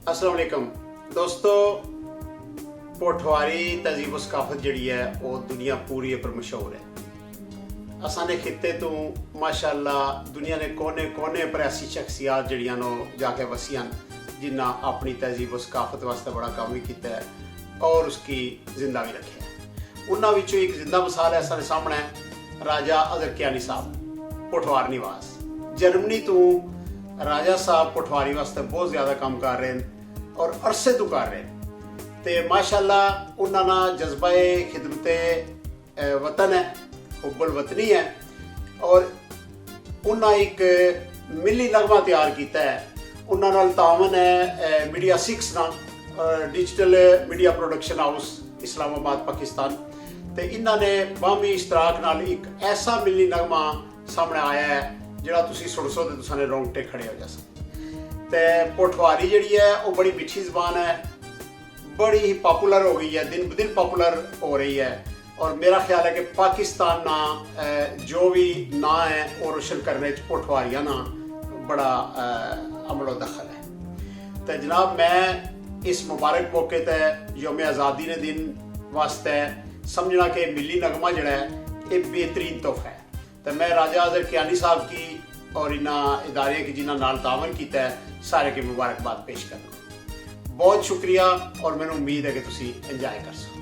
अस्सलाम वालेकुम दोस्तों, पोठवारी तहजीब सकाफत जी है वो दुनिया पूरी पर मशहूर है। असाने खिते तो माशाअल्लाह दुनिया ने कोने कोने पर ऐसी शख्सियत जड़ियां नो जाके वसियां जिन्हें अपनी तहजीब सकाफत वास्ते बड़ा काम भी किया है और उसकी जिंदा भी रखे है। उन्होंने विचों एक जिंदा मिसाल है सारे सामने राजा अजर कियानी साहब पोठवार निवास जर्मनी तो राजा साहब पोठवारी वास्ते बहुत ज़्यादा काम कर रहे हैं और अरसे तो कर रहे हैं। तो माशाअल्लाह उन्होंने जज्बा खिदमत वतन है, हुब्बुल वतनी है और उन्हें एक मिली नगमा तैयार किया है। उन्होंने तावन है मीडिया 6 ना digital media production house Islamabad Pakistan. तो इन्होंने बामी इश्तराक नाल एक ऐसा मिली नगमा सामने आया है जिहड़ा तुसीं सुन सो तो तुसाने रोंगटे खड़े हो जाए। तो पोठवारी जी है वो बड़ी मिठी जबान है, बड़ी ही पॉपुलर हो गई है, दिन ब दिन पॉपुलर हो रही है। और मेरा ख्याल है कि पाकिस्तान ना जो भी ना है वो रोशन करने पोठवारियाँ ना बड़ा अमलो दखल है। तो जनाब मैं इस मुबारक मौके पर यौम आज़ादी ने दिन वास्ते समझना कि मिली नगमा जड़ा है ये बेहतरीन तोहफा है। तो मैं राजा अजर कियानी साहब की और इन्होंने इदारे की जिन्होंने नाल तावन किया है सारे की मुबारकबाद पेश करना। बहुत शुक्रिया और मैंने उम्मीद है कि तुसी एंजॉय कर सको।